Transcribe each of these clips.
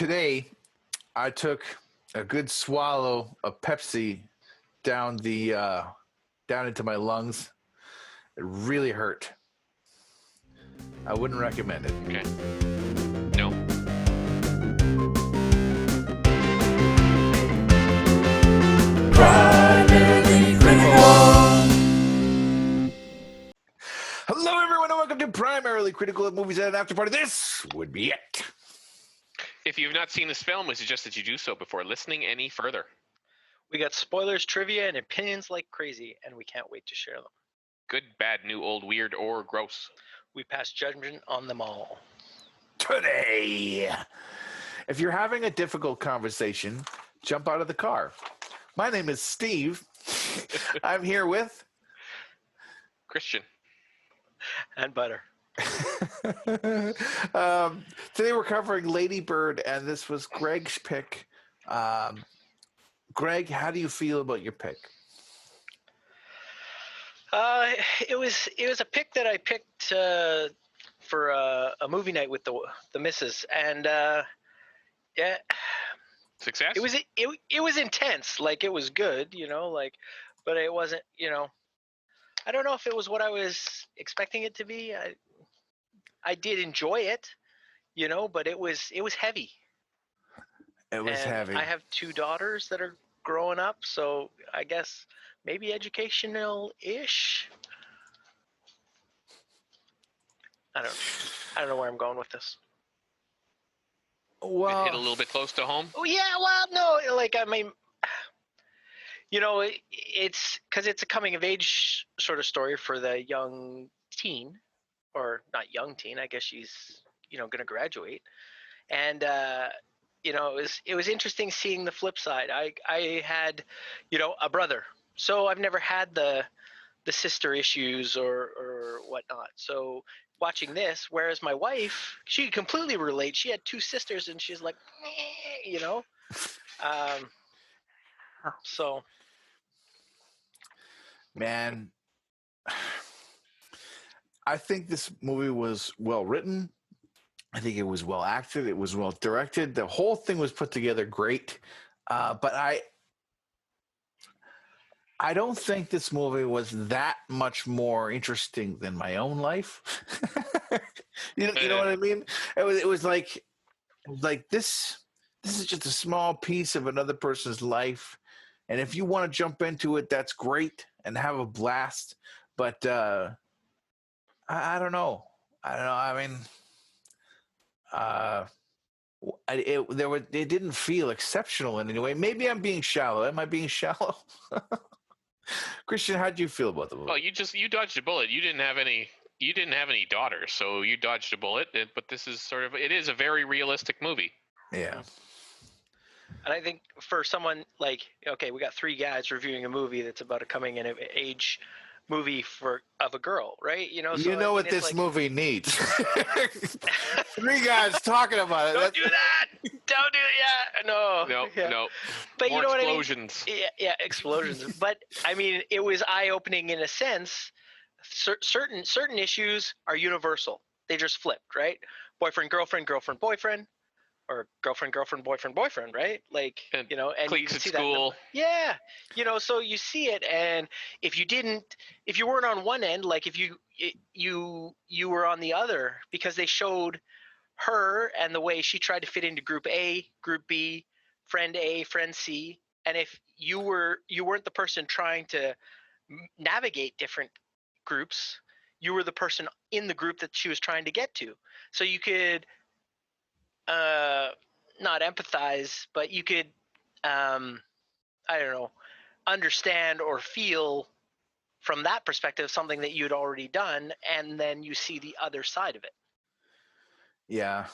Today, I took a good swallow of Pepsi down down into my lungs. It really hurt. I wouldn't recommend it. Okay. No. Primarily critical. Hello, everyone, and welcome to Primarily Critical at Movies and After Party. This would be it. If you have not seen this film, we suggest that you do so before listening any further. We got spoilers, trivia, and opinions like crazy, and we can't wait to share them. Good, bad, new, old, weird, or gross. We pass judgment on them all. Today, if you're having a difficult conversation, jump out of the car. My name is Steve. I'm here with Christian. And butter. Today we're covering Lady Bird, and this was Greg's pick. Greg, how do you feel about your pick? It was a pick that I picked for a movie night with the missus, and yeah, Success? it was intense. Like, it was good, but it wasn't. I don't know if it was what I was expecting it to be. I did enjoy it, but it was heavy. It was heavy. I have two daughters that are growing up, so I guess maybe educational-ish. I don't know where I'm going with this. Well, It hit a little bit close to home. Oh yeah, well, no, it's because it's a coming-of-age sort of story for the young teen, or not young teen. I guess she's going to graduate, and it was interesting seeing the flip side. I had a brother, so I've never had the sister issues or whatnot. So watching this, whereas my wife, she could completely relate. She had two sisters, and she's like, so. Man, I think this movie was well written. I think it was well acted. It was well directed. The whole thing was put together great. But I don't think this movie was that much more interesting than my own life. you know what I mean? It was like this is just a small piece of another person's life. And if you want to jump into it, that's great and have a blast. But I don't know. I mean, it didn't feel exceptional in any way. Maybe I'm being shallow. Am I being shallow? Christian, how do you feel about the movie? Well, you dodged a bullet. You didn't have any daughters, so you dodged a bullet. But this is it is a very realistic movie. Yeah. And I think for someone like, okay, we got three guys reviewing a movie that's about a coming-of-age movie of a girl, right? What this movie needs. Three guys talking about it. Don't do that. Don't do it. Yeah, no. No. But more you know explosions. what I mean? Yeah, explosions. But I mean, it was eye-opening in a sense. Certain issues are universal. They just flipped, right? Boyfriend, girlfriend, girlfriend, boyfriend. Or girlfriend, girlfriend, boyfriend, boyfriend, right? Like, and Cliques you can at see school. That. Yeah, so you see it, and if you weren't on one end, like if you were on the other, because they showed her and the way she tried to fit into group A, group B, friend A, friend C, and if you weren't the person trying to navigate different groups, you were the person in the group that she was trying to get to, so you could not empathize, but you could, I don't know, understand or feel from that perspective something that you'd already done, and then you see the other side of it. Yeah.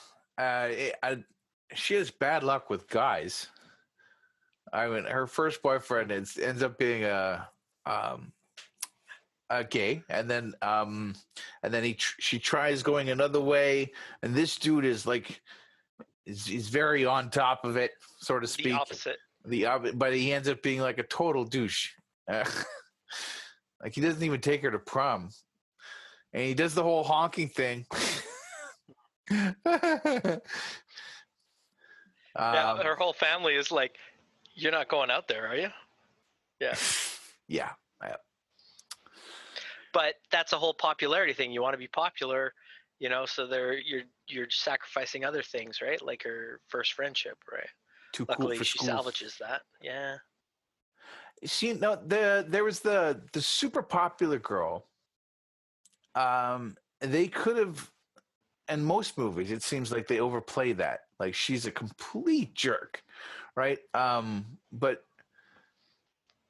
She has bad luck with guys. I mean, her first boyfriend ends up being a gay, and then she tries going another way, and this dude is like, he's very on top of it, so to speak. The opposite. But he ends up being like a total douche. Like, he doesn't even take her to prom, and he does the whole honking thing. Yeah, her whole family is like, "You're not going out there, are you?" Yeah. Yeah. But that's a whole popularity thing. You want to be popular, so you're sacrificing other things, right? Like her first friendship, right? Too cool Luckily, for she school. salvages that. Yeah. There was the super popular girl. They could have, in most movies, it seems like they overplay that. Like she's a complete jerk, right? But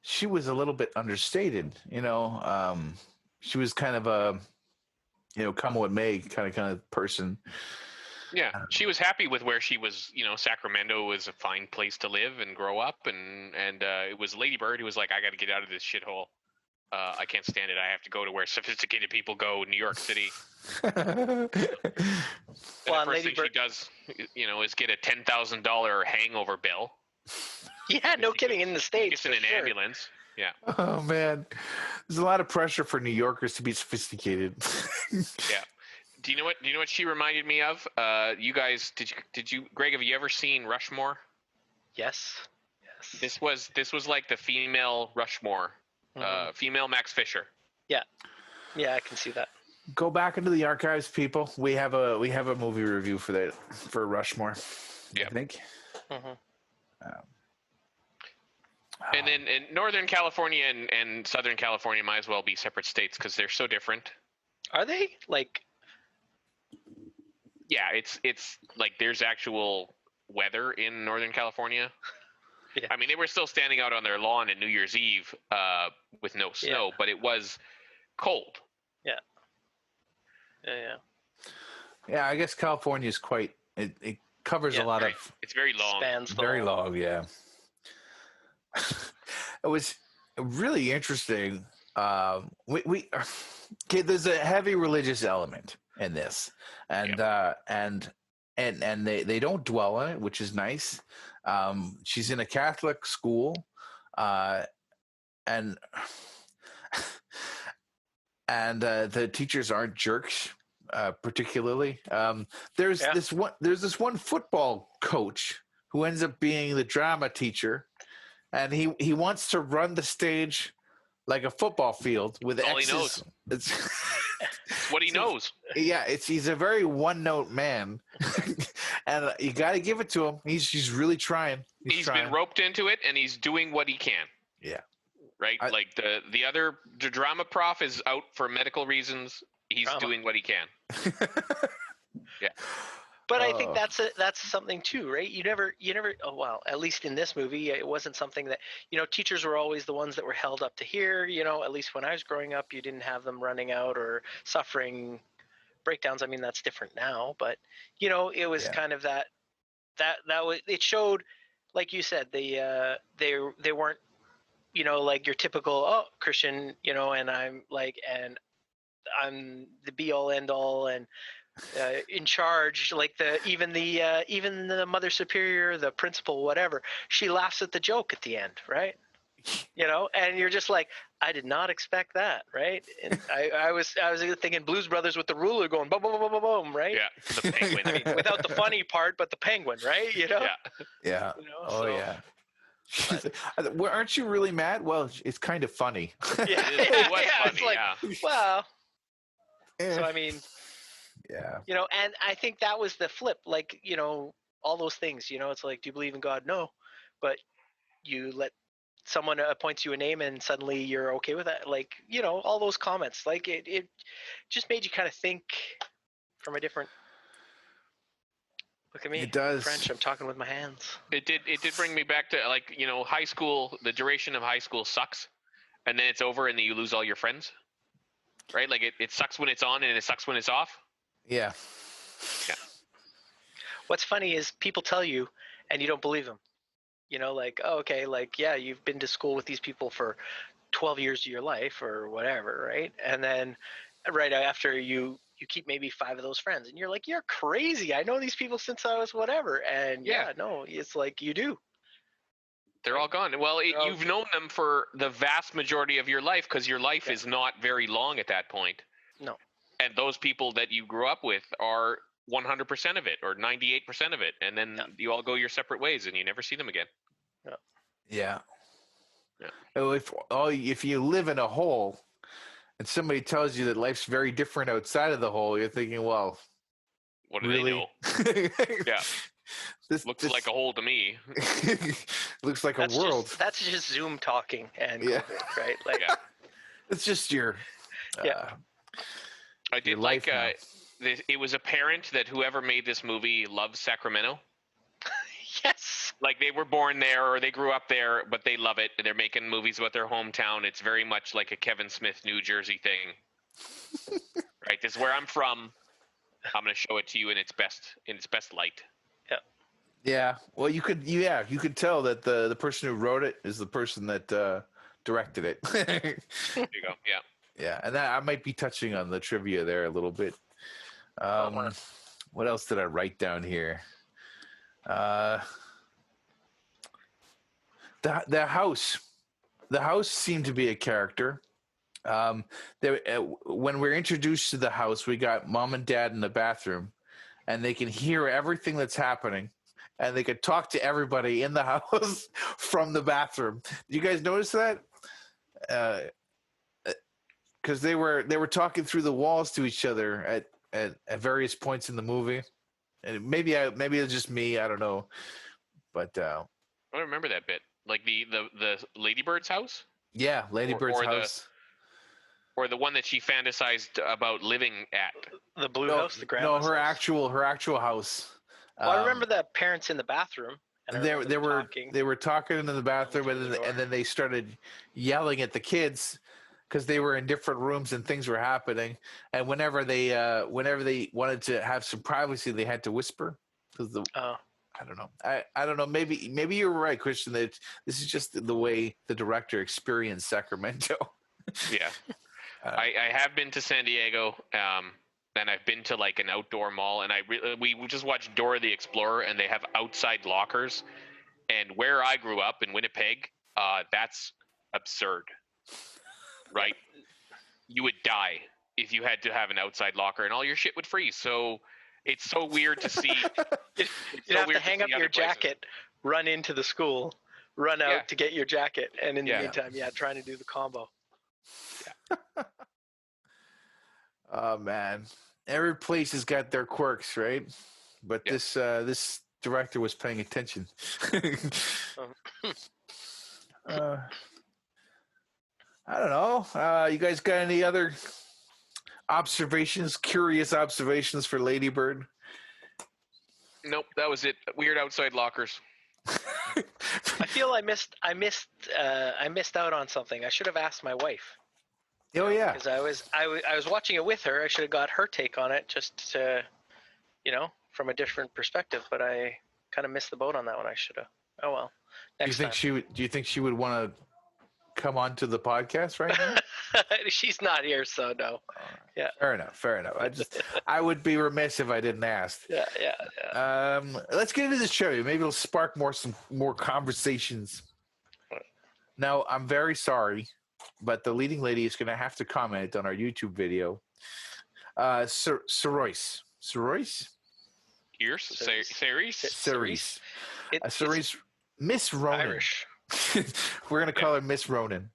she was a little bit understated, she was kind of a, come what may kind of person. Yeah, she was happy with where she was. Sacramento was a fine place to live and grow up, and it was Lady Bird who was like, "I got to get out of this shithole. I can't stand it. I have to go to where sophisticated people go, New York City." And the first thing she does, is get a $10,000 hangover bill. Yeah, no kidding. In the States, gets in an ambulance. Yeah. Oh man, there's a lot of pressure for New Yorkers to be sophisticated. Yeah. Do you know what she reminded me of? You guys, did you Greg, have you ever seen Rushmore? Yes. This was like the female Rushmore, female Max Fisher. Yeah, I can see that. Go back into the archives, people. We have a movie review for Rushmore. Yeah. I think. And then in Northern California and Southern California might as well be separate states because they're so different. Are they? Like, yeah, it's like there's actual weather in Northern California. Yeah. I mean, they were still standing out on their lawn on New Year's Eve with no snow, but it was cold. Yeah. Yeah, I guess California is quite. It covers a lot of. It's very long. Spans the Very whole- long, yeah. It was really interesting. There's a heavy religious element in this, and they don't dwell on it, which is nice. She's in a Catholic school, and the teachers aren't jerks, particularly. There's this one football coach who ends up being the drama teacher, and he wants to run the stage like a football field with all X's. He knows. It's what he knows. Yeah, he's a very one-note man, and you got to give it to him. He's really trying. He's been roped into it, and he's doing what he can. Yeah. Right. Like the drama prof is out for medical reasons. He's doing what he can. Yeah. But I think that's something too, right? You never. Oh well, at least in this movie, it wasn't something that teachers were always the ones that were held up to here. At least when I was growing up, you didn't have them running out or suffering breakdowns. I mean, that's different now, but it was kind of that was, it showed, like you said, they weren't like your typical Christian, and I'm the be all end all and in charge, like even the mother superior, the principal, whatever, she laughs at the joke at the end, right? And you're just like, I did not expect that, right? And I was thinking Blues Brothers with the ruler going boom, boom, boom, boom, boom, right? Yeah, the penguin. I mean, without the funny part, but the penguin, right? Yeah. Yeah. Aren't you really mad? Well, it's kind of funny. Yeah, it was funny. It's like, well. So I mean. Yeah. And I think that was the flip, like, all those things, it's like, do you believe in God? No. But you let someone appoints you a name and suddenly you're okay with that. Like, all those comments, like it just made you kind of think from a different, look at me. It does. French, I'm talking with my hands. It did bring me back to, like, high school. The duration of high school sucks. And then it's over and then you lose all your friends. Right? Like it sucks when it's on and it sucks when it's off. Yeah. Yeah. What's funny is people tell you and you don't believe them. Like, oh, okay, like, yeah, you've been to school with these people for 12 years of your life or whatever, right? And then right after you keep maybe 5 of those friends and you're like, you're crazy. I know these people since I was whatever. And no, it's like you do. They're all gone. Well, you've known them for the vast majority of your life because your life is not very long at that point. No. And those people that you grew up with are 100% of it or 98% of it, and then you all go your separate ways and you never see them again. Yeah. Yeah. Oh, if you live in a hole and somebody tells you that life's very different outside of the hole, you're thinking, well, What do really? they know? Yeah. This Looks like a hole to me. looks like a world. That's just Zoom talking and Yeah. COVID, right? Like, Yeah. It's just your Yeah. I your did life like now. it was apparent that whoever made this movie loves Sacramento. yes. Like they were born there or they grew up there, but they love it. They're making movies about their hometown. It's very much like a Kevin Smith, New Jersey thing. Right? This is where I'm from. I'm going to show it to you in its best light. Yeah. Well, you could tell that the person who wrote it is the person that directed it. There you go. Yeah. Yeah, and that, I might be touching on the trivia there a little bit. What else did I write down here? The house seemed to be a character. When we're introduced to the house, we got mom and dad in the bathroom, and they can hear everything that's happening, and they could talk to everybody in the house from the bathroom. Did you guys notice that? Because they were talking through the walls to each other at various points in the movie, and maybe it's just me. I don't know, but I don't remember that bit. Like the Ladybird's house, yeah, Ladybird's or house, or the one that she fantasized about living at. The blue house, the no, grandma's her house. actual house. Well, I remember the parents in the bathroom. And I They remember them were talking. they were talking in the bathroom, Through the door. and then they started yelling at the kids because they were in different rooms and things were happening. And whenever they wanted to have some privacy, they had to whisper. Because I don't know. I don't know. Maybe you're right, Christian. That this is just the way the director experienced Sacramento. Yeah, I have been to San Diego, and I've been to like an outdoor mall, and we just watched Dora the Explorer, and they have outside lockers. And where I grew up in Winnipeg, that's absurd, right? You would die if you had to have an outside locker, and all your shit would freeze. So it's so weird to see. You'd have to hang up your jacket, run into the school, run out to get your jacket, and in the meantime, trying to do the combo. Yeah. Oh man, every place has got their quirks, right? But this director was paying attention. I don't know. You guys got any other curious observations for Lady Bird? Nope, that was it. Weird outside lockers. I feel I missed out on something. I should have asked my wife. Oh yeah, because I was watching it with her. I should have got her take on it, just to, from a different perspective. But I kind of missed the boat on that one. I should have. Oh well. Next time. Do you think she would want to come on to the podcast right now? She's not here, so no. Yeah. Fair enough. I would be remiss if I didn't ask. Yeah. Let's get into this trivia. Maybe it'll spark some more conversations. Now, I'm very sorry, but the leading lady is going to have to comment on our YouTube video. Cerise. Cerise. Miss Ronan. Irish. We're going to call her Miss Ronan.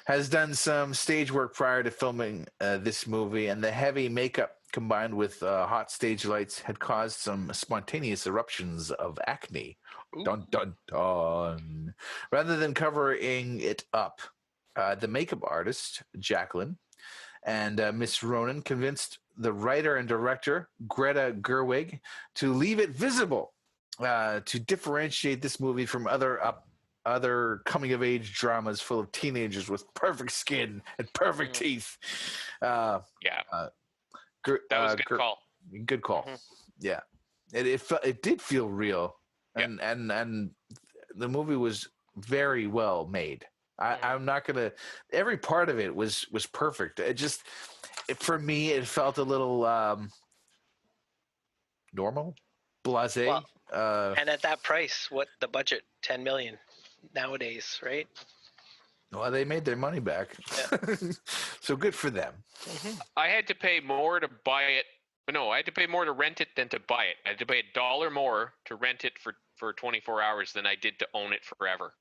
Has done some stage work prior to filming this movie, and the heavy makeup combined with hot stage lights had caused some spontaneous eruptions of acne. Ooh. Dun, dun, dun. Rather than covering it up, the makeup artist, Jacqueline, and Miss Ronan convinced the writer and director, Greta Gerwig, to leave it visible to differentiate this movie from other coming-of-age dramas full of teenagers with perfect skin and perfect teeth. That was a good call. Good call. Mm-hmm. Yeah, it did feel real, and the movie was very well made. I'm not gonna. Every part of it was perfect. For me, it felt a little normal, blasé. Well, and at that price, what the budget? $10 million nowadays, right? Well, they made their money back, so good for them. I had to pay more to buy it But no, I had to pay more to rent it than to buy it. I had to pay $1 more to rent it for 24 hours than I did to own it forever.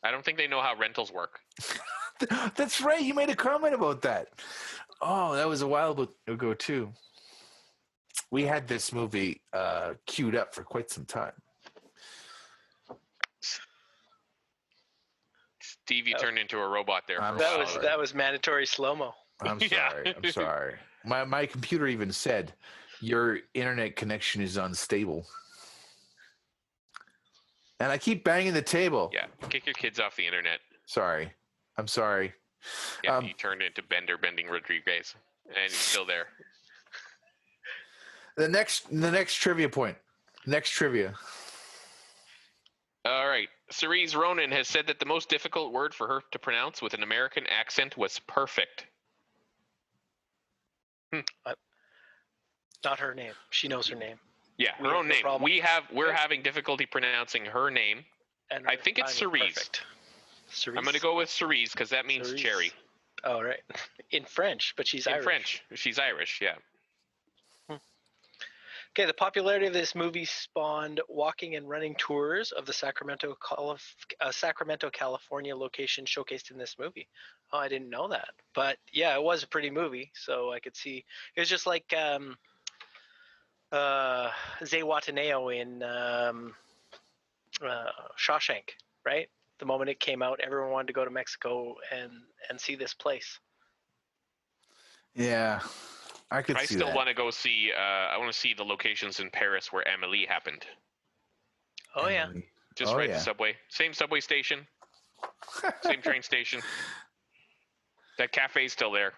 I don't think they know how rentals work. That's right. You made a comment about that. Oh, that was a while ago too. We had this movie queued up for quite some time. Steve, you turned into a robot there. I'm For a while. sorry. That was mandatory slow mo. I'm Yeah. sorry. I'm sorry. My computer even said your internet connection is unstable. And I keep banging the table. Yeah, kick your kids off the internet. Sorry. I'm sorry. Yeah, you turned into Bending Rodriguez, and he's still there. The next trivia point. Next trivia. All right. Cerise Ronan has said that the most difficult word for her to pronounce with an American accent was perfect. Not her name. She knows her name. Yeah, We her have own no name. problem. We're having difficulty pronouncing her name. And I think it's finding Cerise. Perfect. Cerise. I'm going to go with Cerise because that means Cerise. cherry. Oh, right. In French, but she's In Irish. French. She's Irish, yeah. Okay, the popularity of this movie spawned walking and running tours of the Sacramento, California location showcased in this movie. Oh, I didn't know that. But yeah, it was a pretty movie, so I could see. It was just like Zihuatanejo in Shawshank, right? The moment it came out, everyone wanted to go to Mexico and see this place. Yeah. I could I see still that. want to go see. I want to see the locations in Paris where Amelie happened. Oh yeah, Emily. Just Oh, ride yeah. the subway, same subway station, same train station. That cafe's still there.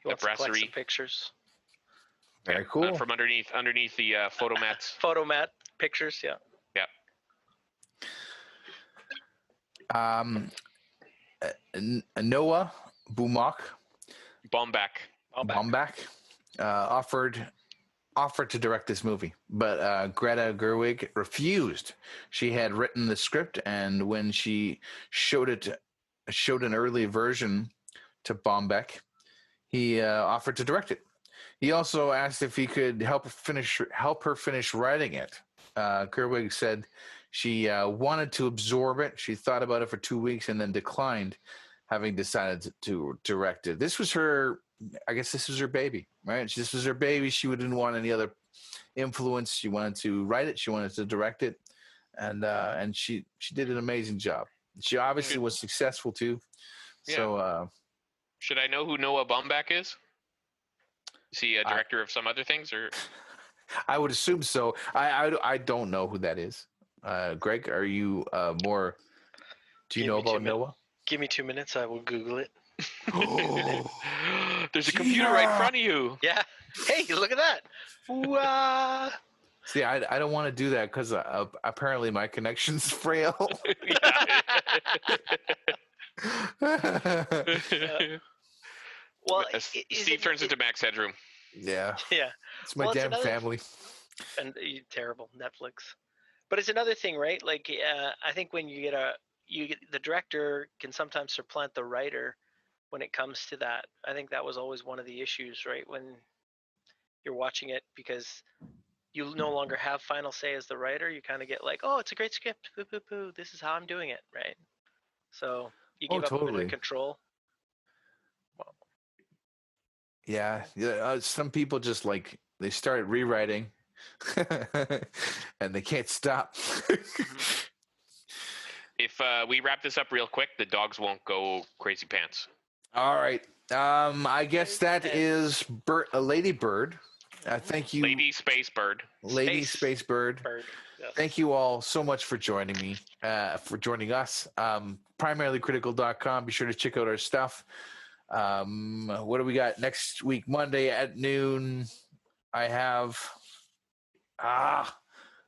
he wants The to collect some brasserie. pictures, Very cool. From underneath the photo mats. photo mat pictures. Yeah. Noah Baumbach Baumbach. offered to direct this movie, but Greta Gerwig refused. She had written the script, and when she showed an early version to Baumbach, he offered to direct it. He also asked if he could help her finish writing it. Gerwig said she wanted to absorb it. She thought about it for 2 weeks and then declined, having decided to direct it. This was her. I guess this was her baby, right? This was her baby. She didn't want any other influence. She wanted to write it. She wanted to direct it, and she did an amazing job. She obviously was successful too. Yeah. So Should I know who Noah Baumbach is? Is he a director of some other things, or I would assume so. I don't know who that is. Greg, are you more? Do you know about Noah? Give me 2 minutes. I will Google it. There's a computer right in front of you. Yeah. Hey, look at that. Wow. See, I don't want to do that because apparently my connection's frail. Well, Steve turns into Max Headroom. Yeah, Yeah. it's my Well, it's damn another- family. And terrible Netflix. But it's another thing, right? Like I think when you get the director can sometimes supplant the writer when it comes to that. I think that was always one of the issues, right? When you're watching it, because you no longer have final say as the writer. You kind of get like, oh, it's a great script. Poo, poo, poo. This is how I'm doing it, right? So you give up a bit totally. of control. Yeah, some people just like they start rewriting, and they can't stop. If we wrap this up real quick, the dogs won't go crazy pants. All right. I guess that is Lady Bird. Thank you, Lady Space Bird. Lady Space Space Bird. Yes. Thank you all so much for joining me, for joining us. Primarycritical.com. Be sure to check out our stuff. What do we got next week? Monday at noon. I have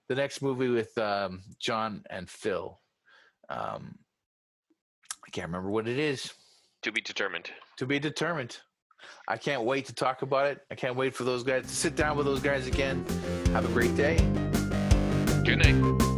the next movie with John and Phil. I can't remember what it is. To be determined. To be determined. I can't wait to talk about it. I can't wait for those guys to sit down with those guys again. Have a great day. Good night.